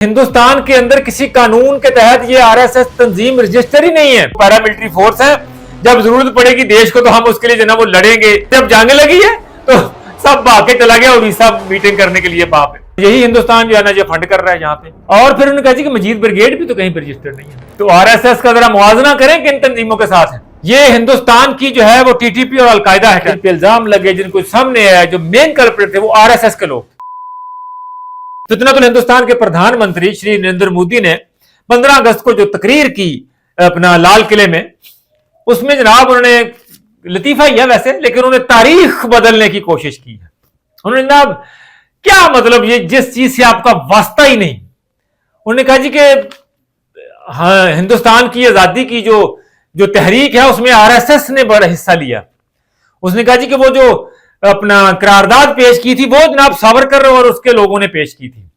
हिंदुस्तान के अंदर किसी कानून के तहत ये आरएसएस तंजीम रजिस्टर ही नहीं है। पैरामिलिट्री फोर्स है, जब जरूरत पड़ेगी देश को तो हम उसके लिए जो ना वो लड़ेंगे। जब जंग लगी है तो सब भाग के चला गया ओडिशा मीटिंग करने के लिए वहां पे। यही हिंदुस्तान जो है ना ये फंड कर रहा है यहाँ पे। और फिर उन्होंने कहा जी कि मजीद ब्रिगेड भी तो कहीं पर रजिस्टर्ड नहीं है। तो आरएसएस का जरा मुआवजा करें किन तंजीमों के साथ है। ये हिंदुस्तान की जो है वो टीटीपी और अलकायदा है पे इल्जाम लगे, जिनको सामने है जो मेन कल्प्रिट थे वो आरएसएस के लोग। तो इतना तो हिंदुस्तान के प्रधानमंत्री श्री नरेंद्र मोदी ने 15 अगस्त को जो तकरीर की अपना लाल किले में, उसमें जनाब उन्होंने लतीफा ही है वैसे, लेकिन उन्होंने तारीख बदलने की कोशिश की है। उन्होंने जनाब क्या मतलब ये जिस चीज से आपका वास्ता ही नहीं, उन्होंने कहा जी कि हाँ हिंदुस्तान की आजादी की जो तहरीक है उसमें आरएसएस ने बड़ा हिस्सा लिया। उसने कहा जी कि वो जो अपना करारदाद पेश की थी वो जनाब सावरकर और उसके लोगों ने पेश की थी।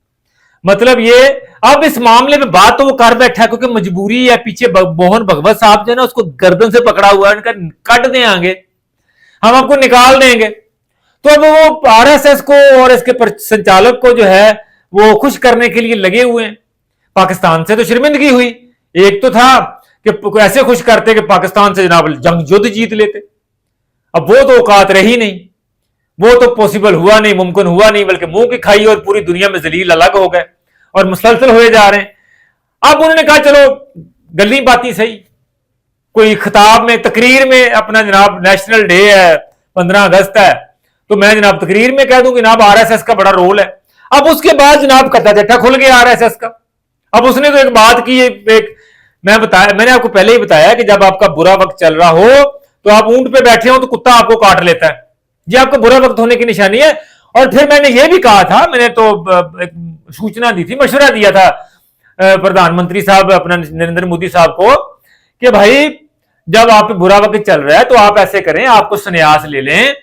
मतलब ये अब इस मामले में बात तो वो कर बैठा क्योंकि मजबूरी है। पीछे मोहन भगवत साहब जो है ना उसको गर्दन से पकड़ा हुआ है, उनका कट दें आगे, हम आपको निकाल देंगे। तो अब वो आरएसएस को और इसके संचालक को जो है वो खुश करने के लिए लगे हुए हैं। पाकिस्तान से तो शर्मिंदगी हुई। एक तो था कि ऐसे खुश करते कि पाकिस्तान से जनाब जंग युद्ध जीत लेते, अब वो तो औकात रही नहीं, वो तो पॉसिबल हुआ नहीं, मुमकिन हुआ नहीं, बल्कि मुंह की खाई और पूरी दुनिया में जलील अलग हो गए और मुसलसल हुए जा रहे हैं। अब उन्होंने कहा चलो गली बाती सही, कोई खिताब में तकरीर में अपना जनाब नेशनल डे है 15 अगस्त है तो मैं जनाब तकरीर में कह दूं कि जनाब आरएसएस का बड़ा रोल है। अब उसके बाद जनाब कट्टा जट्टा खुल गया आरएसएस का। अब उसने तो एक बात की, मैंने आपको पहले ही बताया कि जब आपका बुरा वक्त चल रहा हो तो आप ऊंट पे बैठे हो तो कुत्ता आपको काट लेता है, ये आपका बुरा वक्त होने की निशानी है। और फिर मैंने ये भी कहा था, मैंने तो एक सूचना दी थी, मशवरा दिया था प्रधानमंत्री साहब अपना नरेंद्र मोदी साहब को कि भाई जब आप पे बुरा वक्त चल रहा है तो आप ऐसे करें, आपको संन्यास ले लें,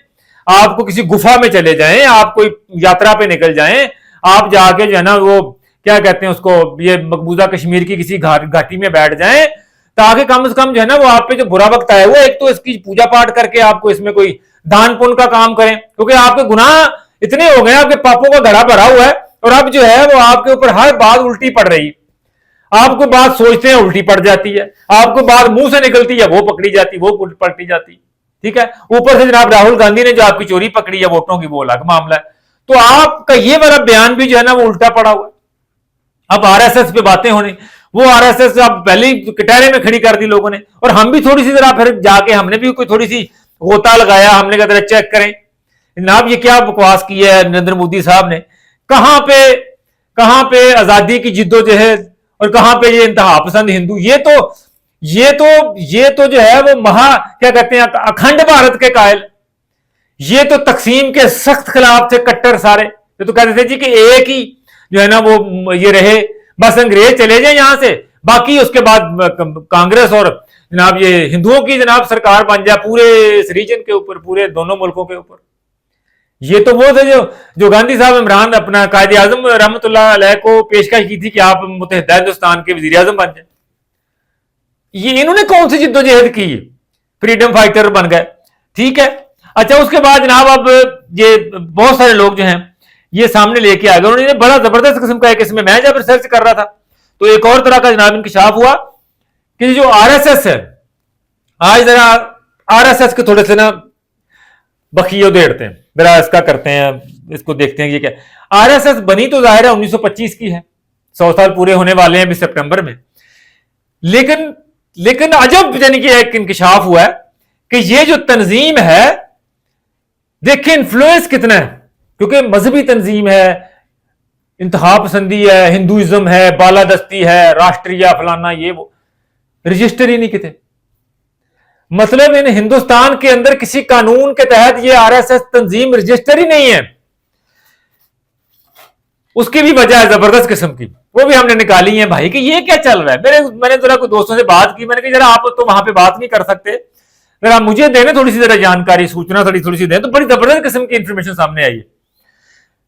आपको किसी गुफा में चले जाएं, आप कोई यात्रा पे निकल जाएं, आप जाके जो है ना वो क्या कहते हैं उसको, ये मकबूजा कश्मीर की किसी घाटी में बैठ जाएं, ताकि कम से कम जो है ना वो आप पे जो बुरा वक्त आया हुआ है, एक तो इसकी पूजा पाठ करके आपको इसमें कोई दान पुण्य का काम करें, क्योंकि आपके गुनाह इतने हो गए, आपके पापों का घड़ा भरा हुआ है और अब जो है वो आपके ऊपर हर बात उल्टी पड़ रही है। आपको बात सोचते हैं उल्टी पड़ जाती है, आपको बात मुंह से निकलती है वो पकड़ी जाती, वो पलटी जाती, ठीक है। ऊपर से जनाब राहुल गांधी ने जो आपकी चोरी पकड़ी है वोटों की, वो अलग मामला है। तो आपका ये वाला बयान भी जो है ना वो उल्टा पड़ा हुआ है। अब आरएसएस पे बातें होनी, वो आरएसएस अब पहले ही कटहरे में खड़ी कर दी लोगों ने, और हम भी थोड़ी सी जरा फिर जाके हमने भी कोई थोड़ी सी गोता लगाया, हमने कहा जरा चेक करें जनाब ये क्या बकवास की है नरेंद्र मोदी साहब ने, कहां पे आजादी की जिद्दोजहद और कहां पे ये इंतहा पसंद हिंदू। ये तो जो है वो क्या कहते हैं अखंड भारत के कायल, ये तो तकसीम के सख्त खिलाफ थे कट्टर सारे। तो कहते थे जी कि एक ही जो है ना वो ये रहे, बस अंग्रेज चले जाए यहां से, बाकी उसके बाद कांग्रेस और जनाब ये हिंदुओं की जनाब सरकार बन जाए पूरे इस रीजन के ऊपर, पूरे दोनों मुल्कों के ऊपर। ये तो वो थे जो गांधी साहब इमरान अपना कायदे आजम रहमतुल्लाह अलैह को पेशकश की थी कि आप मुत्तहिदा हिंदुस्तान के वजीर आजम बन जाए। ये इन्होंने कौन सी जिद्दोजहद की, फ्रीडम फाइटर बन गए, ठीक है। अच्छा उसके बाद जनाब अब ये बहुत सारे लोग जो हैं ये सामने लेके आ गए, उन्होंने बड़ा जबरदस्त किस्म का एक, इसमें मैं जब रिसर्च कर रहा था तो एक और तरह का जनाब इंकशाफ हुआ कि जो आरएसएस है, आज जरा आरएसएस के थोड़े से ना बखियो देड़ते हैं, जरा इसका करते हैं, इसको देखते हैं ये क्या। आरएसएस बनी तो जाहिर है 1925 की है, 100 साल पूरे होने वाले हैं अभी सितंबर में, लेकिन अजब यानी कि एक इंकशाफ हुआ है कि ये जो तंजीम है देखिए इन्फ्लुएंस कितना है, क्योंकि मजहबी तंजीम है, इंतहा पसंदी है, हिंदुइज्म है, बालादस्ती है, राष्ट्रीय फलाना ये वो, रजिस्टर ही नहीं किते। मतलब इन हिंदुस्तान के अंदर किसी कानून के तहत ये आरएसएस तंजीम रजिस्टर ही नहीं है। उसकी भी वजह है जबरदस्त किस्म की, वो भी हमने निकाली है भाई कि ये क्या चल रहा है। मैंने जरा कुछ दोस्तों से बात की, मैंने कहा जरा आप तो वहां पे बात नहीं कर सकते, जरा मुझे देने थोड़ी सी जरा जानकारी, सूचना थोड़ी सी दें। तो बड़ी जबरदस्त किस्म की इंफॉर्मेशन सामने आई है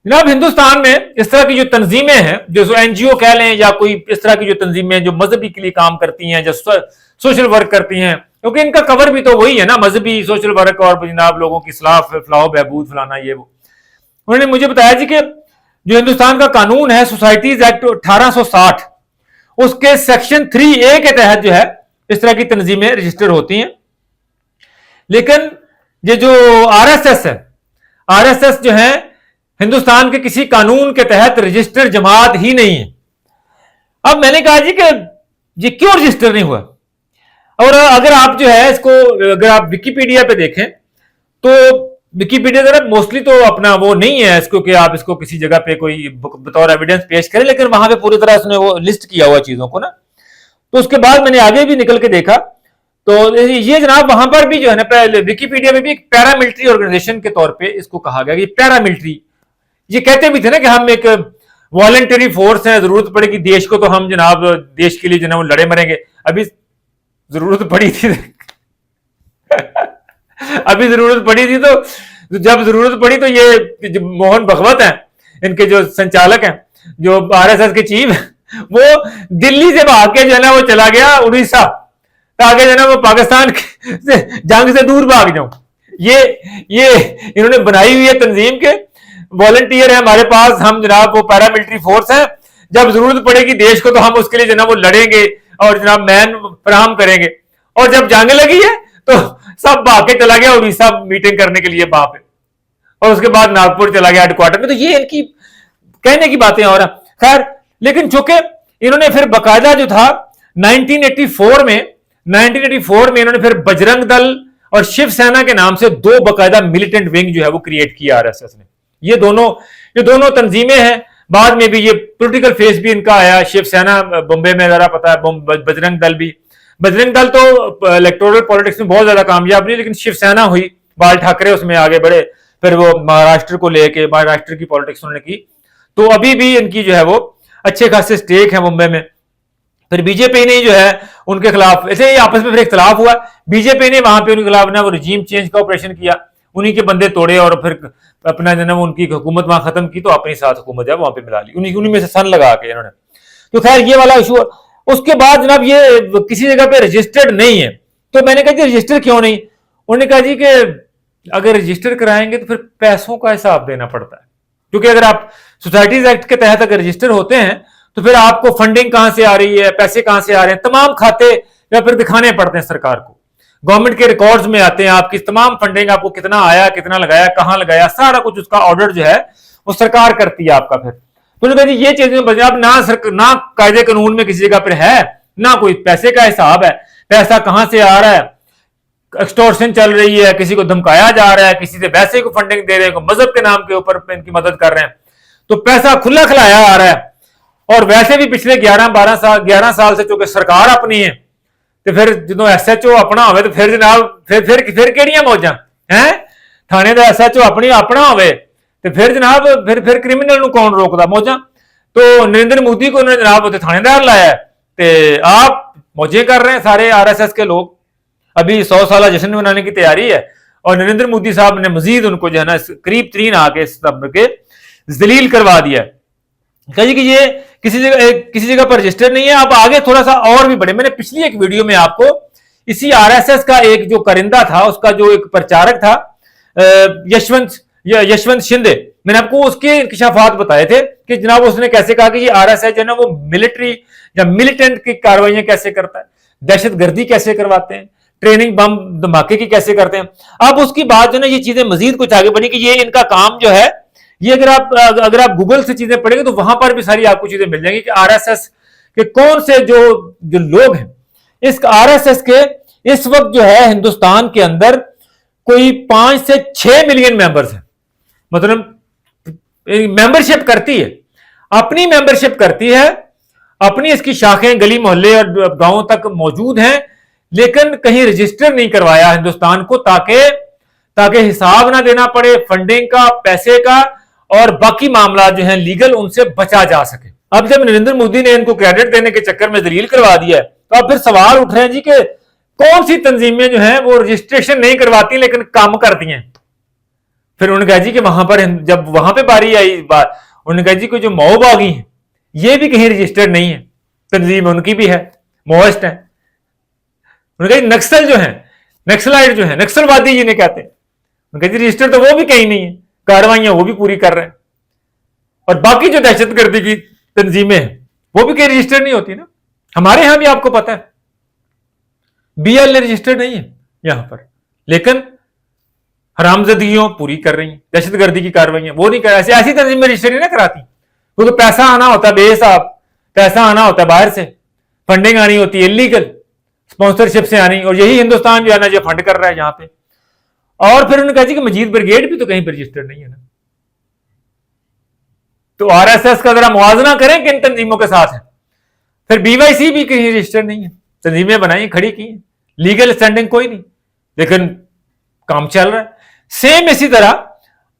जनाब। हिंदुस्तान में इस तरह की जो तंजीमें हैं, जो एनजीओ कह लें या कोई इस तरह की जो तंजीमें जो मजहबी के लिए काम करती हैं, जो सोशल वर्क करती हैं, क्योंकि इनका कवर भी तो वही है ना, मजहबी सोशल वर्क और जनाब लोगों की इस्लाह फलाह बहबूद फलाना ये वो। उन्होंने मुझे बताया जी कि जो हिंदुस्तान का कानून है सोसाइटीज एक्ट 1860, उसके सेक्शन 3A के तहत जो है इस तरह की तंजीमें रजिस्टर होती हैं। लेकिन ये जो आरएसएस है, आरएसएस जो है हिंदुस्तान के किसी कानून के तहत रजिस्टर्ड जमात ही नहीं है। अब मैंने कहा जी कि ये क्यों रजिस्टर नहीं हुआ, और अगर आप जो है इसको अगर आप विकिपीडिया पे देखें तो विकिपीडिया जरा मोस्टली तो अपना वो नहीं है इसको कि आप इसको किसी जगह पे कोई बतौर एविडेंस पेश करें, लेकिन वहां पे पूरी तरह उसने वो लिस्ट किया हुआ चीजों को ना। तो उसके बाद मैंने आगे भी निकल के देखा तो ये जनाब वहां पर भी जो है ना पहले विकिपीडिया में भी एक पैरामिलिट्री ऑर्गेनाइजेशन के तौर पे इसको कहा गया कि पैरामिलिट्री, ये कहते भी थे ना कि हम एक वॉलंटरी फोर्स है, जरूरत पड़ेगी देश को तो हम जनाब देश के लिए जनाब लड़े मरेंगे। अभी जरूरत पड़ी थी अभी जरूरत पड़ी थी तो जब जरूरत पड़ी तो ये जो मोहन भगवत हैं, इनके जो संचालक हैं, जो आरएसएस के चीफ हैं, वो दिल्ली से भाग के जो है ना वो चला गया उड़ीसा, ताकि जो है ना वो पाकिस्तान से जंग से दूर भाग जाऊं। ये इन्होंने बनाई हुई है तंजीम के वॉलंटियर है हमारे पास, हम जनाब वो पैरामिलिट्री फोर्स है, जब जरूरत पड़ेगी देश को तो हम उसके लिए जनाब वो लड़ेंगे और जनाब मैन फराहम करेंगे। और जब जंग लगी है तो सब भाग के चला गया उड़ीसा मीटिंग करने के लिए वहां पे, और उसके बाद नागपुर चला गया हेडक्वार्टर में। तो ये इनकी कहने की बातें और खैर, लेकिन चूंकि इन्होंने फिर बकायदा जो था 1984 में इन्होंने फिर बजरंग दल और शिवसेना के नाम से दो बकायदा मिलिटेंट विंग जो है वो क्रिएट किया आरएसएस ने। ये दोनों तंजीमें हैं। बाद में भी ये पॉलिटिकल फेस भी इनका आया, शिवसेना बॉम्बे में जरा पता है, बजरंग दल तो इलेक्टोरल पॉलिटिक्स में बहुत ज्यादा कामयाब नहीं, लेकिन शिवसेना हुई, बाल ठाकरे उसमें आगे बढ़े, फिर वो महाराष्ट्र को लेके महाराष्ट्र की पॉलिटिक्स उन्होंने की। तो अभी भी इनकी जो है वो अच्छे खासे स्टेक है मुंबई में। फिर बीजेपी ने जो है उनके खिलाफ ऐसे ही आपस में फिर इख्तलाफ हुआ, बीजेपी ने वहां पे उनके खिलाफ ना वो रजीम चेंज का ऑपरेशन किया, उन्हीं के बंदे तोड़े और फिर अपना जो है उनकी हुकूमत वहां खत्म की, तो अपनी साथ हुकूमत है वहां पे मिला ली, उन्हीं में से सन लगा के इन्होंने। तो खैर ये वाला इशू। उसके बाद जनाब ये किसी जगह पे रजिस्टर्ड नहीं है, तो मैंने कहा जी रजिस्टर क्यों नहीं? उन्होंने कहा जी कि अगर रजिस्टर कराएंगे तो फिर पैसों का हिसाब देना पड़ता है, क्योंकि अगर आप सोसाइटीज एक्ट के तहत अगर रजिस्टर होते हैं तो फिर आपको फंडिंग कहां से आ रही है, पैसे कहां से आ रहे हैं, तमाम खाते या फिर दिखाने पड़ते हैं सरकार को, गवर्नमेंट के रिकॉर्ड्स में आते हैं आपकी तमाम फंडिंग, आपको कितना आया, कितना लगाया, कहां लगाया, सारा कुछ उसका ऑर्डर जो है वो सरकार करती है आपका। फिर तो ये चीजें पंजाब ना कायदे कानून में किसी जगह पर है, ना कोई पैसे का हिसाब है, पैसा कहां से आ रहा है, एक्सटॉर्शन चल रही है, किसी को धमकाया जा रहा है, किसी से वैसे को फंडिंग दे रहे हैं, मजहब के नाम के ऊपर इनकी मदद कर रहे हैं, तो पैसा खुला खिलाया आ रहा है। और वैसे भी पिछले 11 साल से चूंकि सरकार अपनी है, तो फिर जो SHO अपना हो तो फिर जनाब फिर केड़ियां मौजा हैं, थाने का SHO अपना हो तो फिर जनाब फिर क्रिमिनल कौन रोकता मौजा। तो नरेंद्र मोदी को उन्होंने जनाब उसे थानेदार लाया तो आप मौजे कर रहे हैं सारे RSS के लोग। अभी 100 साल जश्न मनाने की तैयारी है और नरेंद्र मोदी साहब ने मजीद उनको जो है ना करीब तरीन आके सब के जलील करवा दिया, कही कि ये किसी जगह पर रजिस्टर नहीं है। अब आगे थोड़ा सा और भी बढ़े, मैंने पिछली एक वीडियो में आपको इसी RSS का एक जो करिंदा था, उसका जो एक प्रचारक था यशवंत शिंदे, मैंने आपको उसके इंकशाफात बताए थे कि जनाब उसने कैसे कहा कि ये RSS जो है ना वो मिलिट्री या मिलिटेंट की कार्रवाइयां कैसे करता है, दहशतगर्दी कैसे करवाते हैं, ट्रेनिंग बम धमाके की कैसे करते हैं। अब उसकी बात जो है ये चीजें मजीद कुछ आगे बढ़ी कि ये इनका काम जो है ये अगर आप गूगल से चीजें पढ़ेंगे तो वहां पर भी सारी आपको चीजें मिल जाएंगी कि RSS के कौन से जो लोग हैं। इस RSS के इस वक्त जो है हिंदुस्तान के अंदर कोई 5 से 6 मिलियन मेंबर्स हैं, मतलब मेंबरशिप करती है, अपनी मेंबरशिप करती है, अपनी इसकी शाखें गली मोहल्ले और गांवों तक मौजूद हैं, लेकिन कहीं रजिस्टर नहीं करवाया हिंदुस्तान को ताकि हिसाब ना देना पड़े फंडिंग का, पैसे का और बाकी मामला जो है लीगल उनसे बचा जा सके। अब जब नरेंद्र मोदी ने इनको क्रेडिट देने के चक्कर में जलील करवा दिया है तो अब फिर सवाल उठ रहे हैं जी कि कौन सी तंजीमें जो हैं वो रजिस्ट्रेशन नहीं करवाती लेकिन काम करती हैं। फिर उन्होंने कहा जी कि वहां पर जब वहां पे बारी आई उन्होंने कहा जी कि जो मऊ बागी है ये भी कहीं रजिस्टर्ड नहीं है, तंजीम उनकी भी है, मोस्ट है। उन्होंने कहा नक्सल जो है, नक्सलाइट जो है, नक्सलवादी जिन्हें कहते हैं, उनका जी रजिस्टर तो वो भी कहीं नहीं है, कार्रवाइयां वो भी पूरी कर रहे हैं। और बाकी जो दहशतगर्दी की तंजीमें हैं वो भी कहीं रजिस्टर्ड नहीं होती ना। हमारे यहां भी आपको पता है बीएल रजिस्टर्ड नहीं है यहां पर, लेकिन हरामजदियों पूरी कर रही हैं, दहशतगर्दी की कार्रवाइयां वो नहीं कर, ऐसी तंजीमें रजिस्टर नहीं ना कराती, क्योंकि तो पैसा आना होता है बेसाब, पैसा आना होता है बाहर से, फंडिंग आनी होती है इलीगल स्पॉन्सरशिप से आनी, और यही हिंदुस्तान जो है ना जो फंड कर रहा है यहां पे। और फिर उन्होंने कहा जी कि मजीद ब्रिगेड भी तो कहीं पर रजिस्टर्ड नहीं है ना। तो आरएसएस का जरा मुआवजा करें कि इन तंजीमों के साथ है। फिर बीवाईसी भी कहीं रजिस्टर्ड नहीं है, तंजीमें बनाई खड़ी की, लीगल स्टैंडिंग कोई नहीं, लेकिन काम चल रहा है। सेम इसी तरह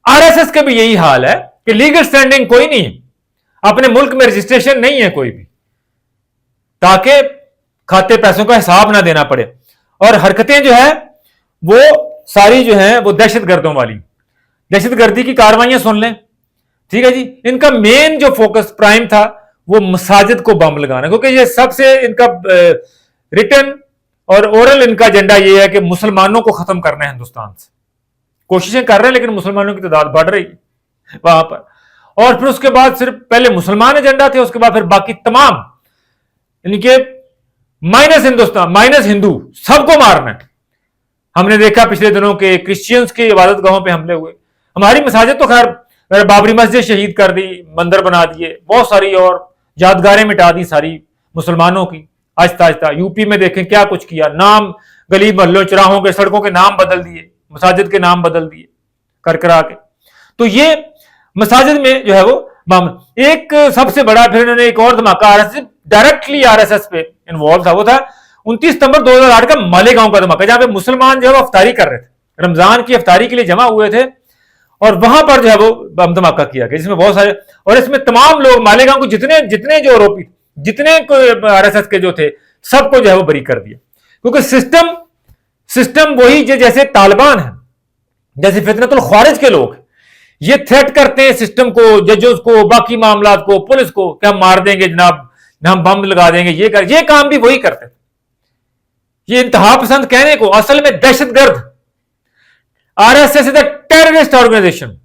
आरएसएस का भी यही हाल है कि लीगल स्टैंडिंग कोई नहीं है, अपने मुल्क में रजिस्ट्रेशन नहीं है कोई भी, ताकि खाते पैसों का हिसाब ना देना पड़े। और हरकतें जो है वो सारी जो है वो दहशतगर्दों वाली, दहशतगर्दी की कार्रवाइयां सुन लें, ठीक है जी। इनका मेन जो फोकस प्राइम था वो मसाजिद को बम लगाना, क्योंकि ये सबसे इनका रिटन और ओरल इनका एजेंडा ये है कि मुसलमानों को खत्म करना है हिंदुस्तान से। कोशिशें कर रहे हैं लेकिन मुसलमानों की तादाद बढ़ रही है वहां पर। और फिर उसके बाद सिर्फ पहले मुसलमान एजेंडा थे, उसके बाद फिर बाकी तमाम यानी कि माइनस हिंदुस्तान माइनस हिंदू सबको मारना है। हमने देखा पिछले दिनों के क्रिश्चियंस की इबादत गाहों पर हमले हुए। हमारी मसाजिद तो खैर बाबरी मस्जिद शहीद कर दी, मंदिर बना दिए, बहुत सारी और यादगारें मिटा दी सारी मुसलमानों की आहिस्ता आहिस्ता। यूपी में देखें क्या कुछ किया, नाम गली मोहल्लों चौराहों के सड़कों के नाम बदल दिए, मसाजिद के नाम बदल दिए कर करा के। तो ये मसाजिद में जो है वो मामला। एक सबसे बड़ा फिर इन्होंने एक और धमाका आरएसएस डायरेक्टली आरएसएस पे इन्वॉल्व था, वो था 29 सितंबर 2008 का मालेगांव का धमाका, जहां पे मुसलमान जो है वो अफ्तारी कर रहे थे, रमजान की अफ्तारी के लिए जमा हुए थे, और वहां पर जो है वो बम धमाका किया गया जिसमें बहुत सारे, और इसमें तमाम लोग मालेगांव को जितने जो आरोपी जितने आरएसएस के जो थे सबको जो है वो बरी कर दिया। क्योंकि सिस्टम वही जैसे तालिबान है, जैसे फितनतुल ख्वारिज के लोग ये थ्रेट करते हैं सिस्टम को, जजों को, बाकी मामला को, पुलिस को, क्या मार देंगे जनाब, हम बम लगा देंगे, ये काम भी वही करते। ये इंतहा पसंद कहने को, असल में दहशतगर्द। RSS is a terrorist organisation,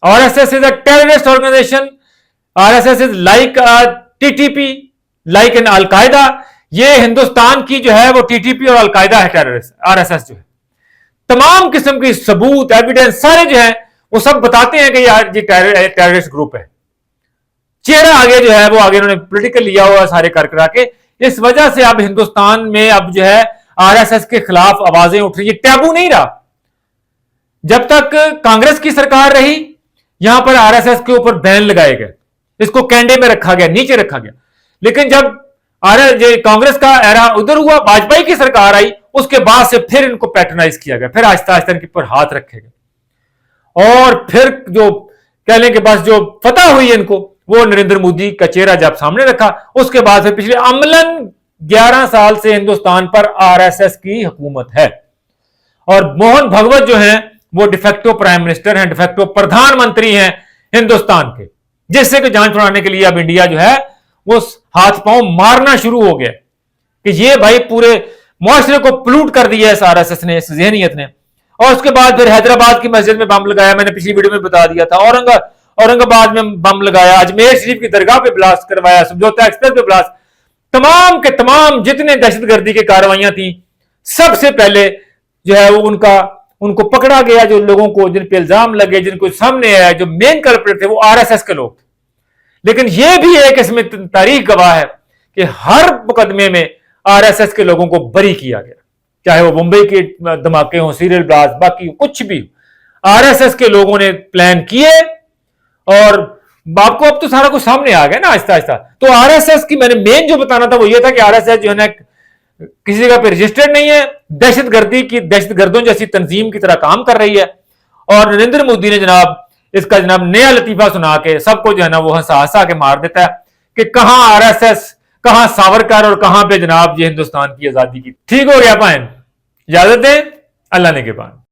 RSS is a terrorist organisation, RSS is like TTP, like an Al Qaeda. ये हिंदुस्तान की जो है वो टीटीपी और अलकायदा है टेररिस्ट, आरएसएस जो है। तमाम किस्म की सबूत एविडेंस सारे जो है वो सब बताते हैं कि ये टेररिस्ट ग्रुप है। चेहरा आगे जो है वो आगे उन्होंने पॉलिटिकल लिया हुआ सारे कर करा के। इस वजह से अब हिंदुस्तान में अब जो है आरएसएस के खिलाफ आवाजें उठ रही है, टैबू नहीं रहा। जब तक कांग्रेस की सरकार रही यहां पर आरएसएस के ऊपर बैन लगाए गए, इसको कैंडे में रखा गया, नीचे रखा गया। लेकिन जब कांग्रेस का एरा उधर हुआ, वाजपेयी की सरकार आई, उसके बाद से फिर इनको पैट्रनाइज किया गया, फिर आहिस्ता आहिस्ता इनके ऊपर हाथ रखे गए, और फिर जो कह लें कि बस जो फतह हुई इनको, वो नरेंद्र मोदी का चेहरा जब सामने रखा, उसके बाद फिर पिछले अमलन 11 साल से हिंदुस्तान पर आरएसएस की हुकूमत है। और मोहन भगवत जो है वो डिफेक्टो प्राइम मिनिस्टर हैं, डिफेक्टो प्रधानमंत्री हैं हिंदुस्तान के, जिससे कि जांच छुड़ाने के लिए अब इंडिया जो है वो हाथ पांव मारना शुरू हो गया कि ये भाई पूरे मुआशरे को प्लूट कर दिया है आरएसएस ने, इस जहनियत ने। और उसके बाद फिर हैदराबाद की मस्जिद में बम लगाया, मैंने पिछली वीडियो में बता दिया था, औरंगाबाद में बम लगाया, अजमेर शरीफ की दरगाह पे ब्लास्ट करवाया, समझौता एक्सप्रेस पे ब्लास्ट, तमाम के तमाम जितने दहशतगर्दी की कार्रवाइयां थी सबसे पहले जो है वो उनको पकड़ा गया, जो लोगों को जिन पे इल्जाम लगे, जिनको सामने आया, जो मेन कल्प्रिट थे वो आरएसएस के लोग थे। लेकिन यह भी एक इसमें तारीख गवाह है कि हर मुकदमे में आरएसएस के लोगों को बरी किया गया, चाहे वो मुंबई के धमाके हो, सीरियल ब्लास्ट, बाकी कुछ भी, आरएसएस के लोगों ने प्लान किए। और आपको अब तो सारा कुछ सामने आ गया ना आहिस्ता आहिस्ता। तो आरएसएस की मैंने मेन जो बताना था वो ये था कि आरएसएस जो है ना किसी जगह पे रजिस्टर्ड नहीं है, दहशतगर्दों जैसी तंजीम की तरह काम कर रही है। और नरेंद्र मोदी ने जनाब इसका जनाब नया लतीफा सुना के सबको जो है ना वो हंसा हंसा के मार देता है कि कहां आरएसएस, कहां सावरकर और कहां पे जनाब ये हिंदुस्तान की आजादी की। ठीक हो गया पाइन, इजाजत दें, अल्लाह ने के बाद।